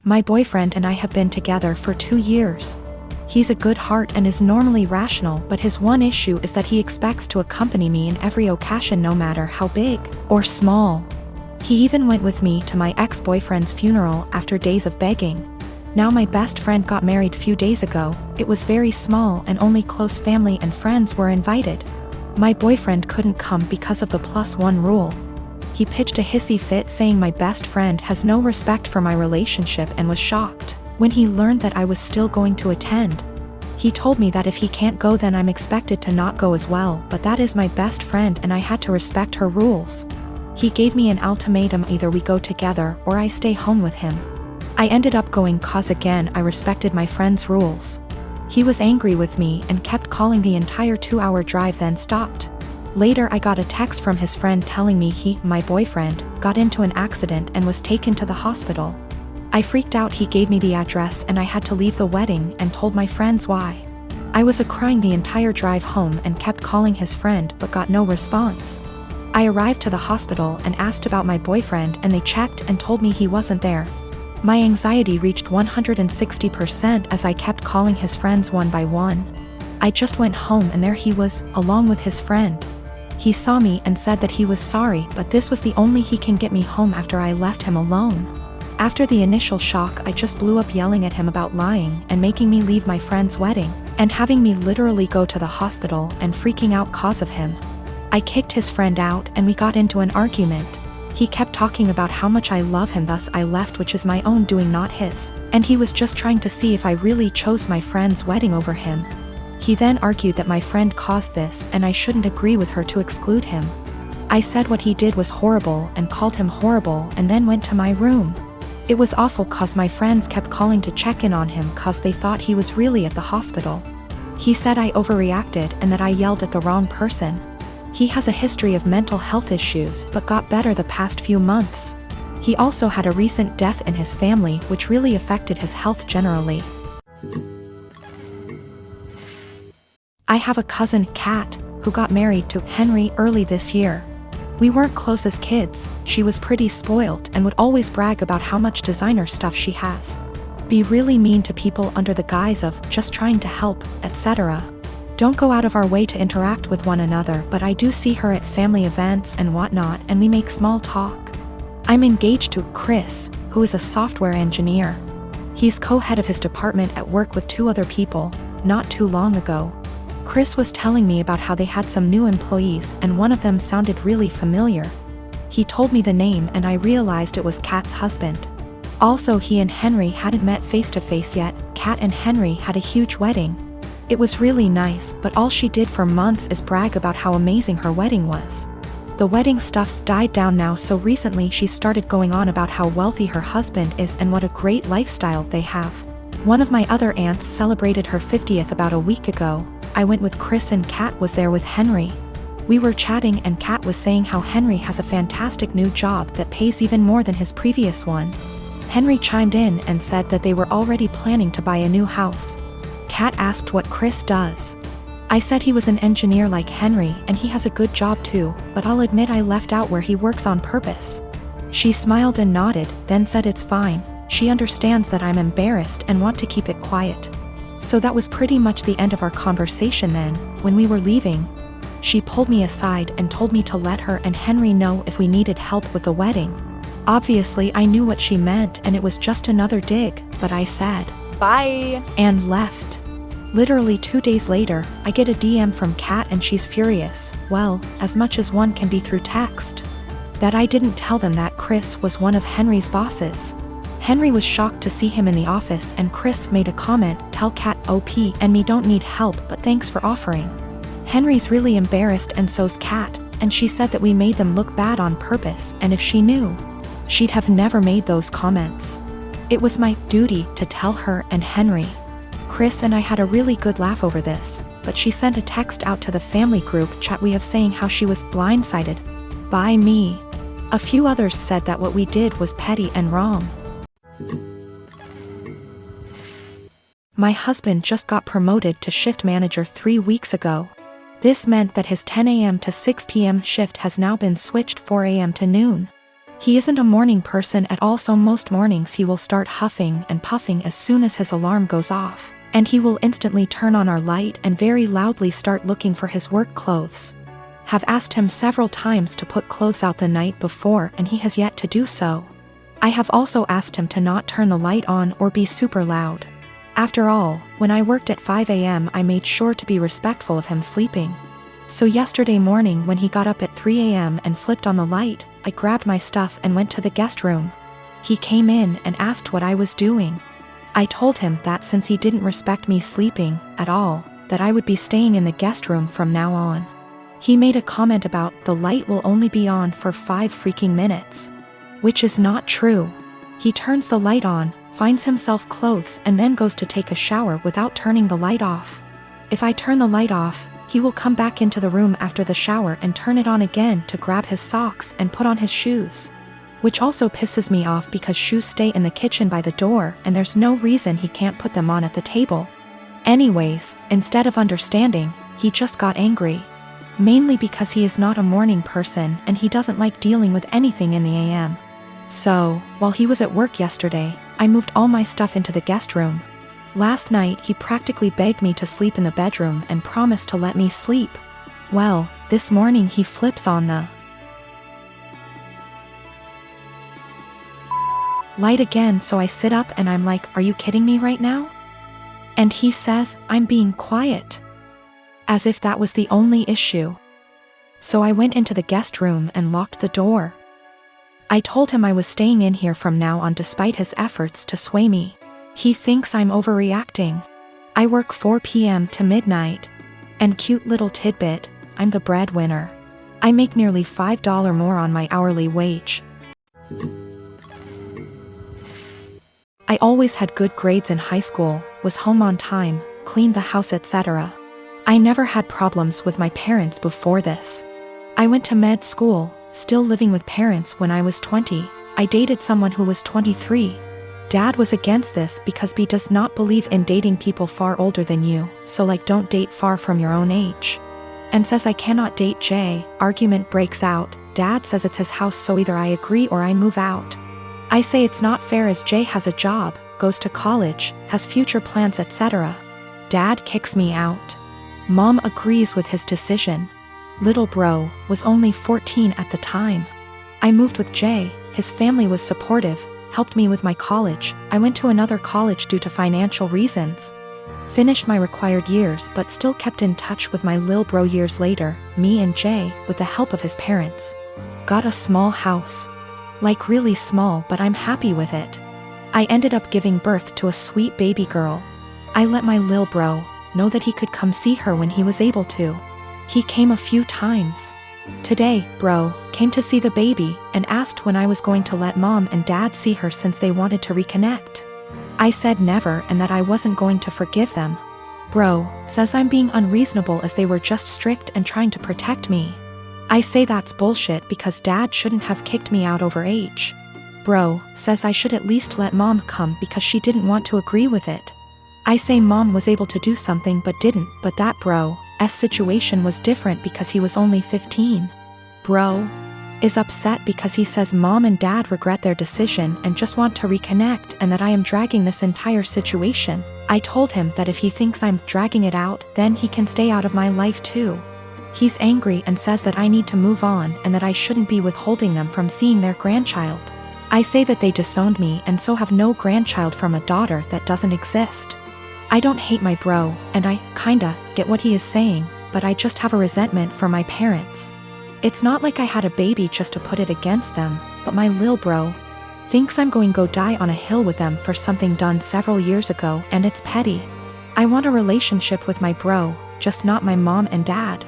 My boyfriend and I have been together for 2 years. He's a good heart and is normally rational, but his one issue is that he expects to accompany me in every occasion no matter how big or small. He even went with me to my ex-boyfriend's funeral after days of begging. Now my best friend got married few days ago. It was very small and only close family and friends were invited. My boyfriend couldn't come because of the +1 rule. He pitched a hissy fit saying my best friend has no respect for my relationship and was shocked when he learned that I was still going to attend. He told me that if he can't go then I'm expected to not go as well, but that is my best friend and I had to respect her rules. He gave me an ultimatum: either we go together or I stay home with him. I ended up going cause again I respected my friend's rules. He was angry with me and kept calling the entire 2-hour drive, then stopped. Later I got a text from his friend telling me my boyfriend, got into an accident and was taken to the hospital. I freaked out. He gave me the address and I had to leave the wedding and told my friends why. I was crying the entire drive home and kept calling his friend but got no response. I arrived to the hospital and asked about my boyfriend and they checked and told me he wasn't there. My anxiety reached 160% as I kept calling his friends one by one. I just went home and there he was, along with his friend. He saw me and said that he was sorry, but this was the only he can get me home after I left him alone. After the initial shock, I just blew up yelling at him about lying and making me leave my friend's wedding, and having me literally go to the hospital and freaking out cause of him. I kicked his friend out and we got into an argument. He kept talking about how much I love him, thus I left, which is my own doing, not his, and he was just trying to see if I really chose my friend's wedding over him. He then argued that my friend caused this and I shouldn't agree with her to exclude him. I said what he did was horrible and called him horrible and then went to my room. It was awful cause my friends kept calling to check in on him cause they thought he was really at the hospital. He said I overreacted and that I yelled at the wrong person. He has a history of mental health issues but got better the past few months. He also had a recent death in his family which really affected his health generally. I have a cousin, Kat, who got married to Henry early this year. We weren't close as kids. She was pretty spoiled and would always brag about how much designer stuff she has. Be really mean to people under the guise of just trying to help, etc. Don't go out of our way to interact with one another, but I do see her at family events and whatnot and we make small talk. I'm engaged to Chris, who is a software engineer. He's co-head of his department at work with 2 other people, not too long ago. Chris was telling me about how they had some new employees and one of them sounded really familiar. He told me the name and I realized it was Kat's husband. Also, he and Henry hadn't met face to face yet. Kat and Henry had a huge wedding. It was really nice, but all she did for months is brag about how amazing her wedding was. The wedding stuff's died down now, so recently she started going on about how wealthy her husband is and what a great lifestyle they have. One of my other aunts celebrated her 50th about a week ago. I went with Chris and Kat was there with Henry. We were chatting and Kat was saying how Henry has a fantastic new job that pays even more than his previous one. Henry chimed in and said that they were already planning to buy a new house. Kat asked what Chris does. I said he was an engineer like Henry and he has a good job too, but I'll admit I left out where he works on purpose. She smiled and nodded, then said it's fine. She understands that I'm embarrassed and want to keep it quiet. So that was pretty much the end of our conversation. Then, when we were leaving, she pulled me aside and told me to let her and Henry know if we needed help with the wedding. Obviously I knew what she meant and it was just another dig, but I said, "Bye," and left. Literally 2 days later, I get a DM from Kat and she's furious, well, as much as one can be through text, that I didn't tell them that Chris was one of Henry's bosses. Henry was shocked to see him in the office and Chris made a comment, "Tell Kat OP and me don't need help but thanks for offering." Henry's really embarrassed and so's Kat, and she said that we made them look bad on purpose and if she knew, she'd have never made those comments. It was my duty to tell her and Henry. Chris and I had a really good laugh over this, but she sent a text out to the family group chat we have saying how she was blindsided by me. A few others said that what we did was petty and wrong. My husband just got promoted to shift manager 3 weeks ago. This meant that his 10 a.m. to 6 p.m. shift has now been switched 4 a.m. to noon. He isn't a morning person at all, so most mornings he will start huffing and puffing as soon as his alarm goes off, and he will instantly turn on our light and very loudly start looking for his work clothes. Have asked him several times to put clothes out the night before and he has yet to do so. I have also asked him to not turn the light on or be super loud. After all, when I worked at 5 a.m. I made sure to be respectful of him sleeping. So yesterday morning when he got up at 3 a.m. and flipped on the light, I grabbed my stuff and went to the guest room. He came in and asked what I was doing. I told him that since he didn't respect me sleeping at all, that I would be staying in the guest room from now on. He made a comment about the light will only be on for 5 freaking minutes. Which is not true. He turns the light on, finds himself clothes and then goes to take a shower without turning the light off. If I turn the light off, he will come back into the room after the shower and turn it on again to grab his socks and put on his shoes. Which also pisses me off because shoes stay in the kitchen by the door and there's no reason he can't put them on at the table. Anyways, instead of understanding, he just got angry. Mainly because he is not a morning person and he doesn't like dealing with anything in the AM. So, while he was at work yesterday, I moved all my stuff into the guest room. Last night he practically begged me to sleep in the bedroom and promised to let me sleep. Well, this morning he flips on the light again, so I sit up and I'm like, are you kidding me right now? And he says, I'm being quiet. As if that was the only issue. So I went into the guest room and locked the door. I told him I was staying in here from now on despite his efforts to sway me. He thinks I'm overreacting. I work 4 p.m. to midnight. And cute little tidbit, I'm the breadwinner. I make nearly $5 more on my hourly wage. I always had good grades in high school, was home on time, cleaned the house, etc. I never had problems with my parents before this. I went to med school, still living with parents when I was 20. I dated someone who was 23. Dad was against this because B does not believe in dating people far older than you, so like don't date far from your own age. And says I cannot date J. Argument breaks out. Dad says it's his house, so either I agree or I move out. I say it's not fair as J has a job, goes to college, has future plans, etc. Dad kicks me out. Mom agrees with his decision. Little bro was only 14 at the time. I moved with Jay, his family was supportive, helped me with my college. I went to another college due to financial reasons. Finished my required years but still kept in touch with my lil bro years later. Me and Jay, with the help of his parents, got a small house. Like really small, but I'm happy with it. I ended up giving birth to a sweet baby girl. I let my lil bro know that he could come see her when he was able to. He came a few times. Today, bro came to see the baby and asked when I was going to let mom and dad see her since they wanted to reconnect. I said never and that I wasn't going to forgive them. Bro says I'm being unreasonable as they were just strict and trying to protect me. I say that's bullshit because dad shouldn't have kicked me out over age. Bro says I should at least let mom come because she didn't want to agree with it. I say mom was able to do something but didn't, but that bro's situation was different because he was only 15. Bro is upset because he says mom and dad regret their decision and just want to reconnect and that I am dragging this entire situation. I told him that if he thinks I'm dragging it out, then he can stay out of my life too. He's angry and says that I need to move on and that I shouldn't be withholding them from seeing their grandchild. I say that they disowned me and so have no grandchild from a daughter that doesn't exist. I don't hate my bro, and I kinda get what he is saying, but I just have a resentment for my parents. It's not like I had a baby just to put it against them, but my lil bro thinks I'm going to go die on a hill with them for something done several years ago, and it's petty. I want a relationship with my bro, just not my mom and dad.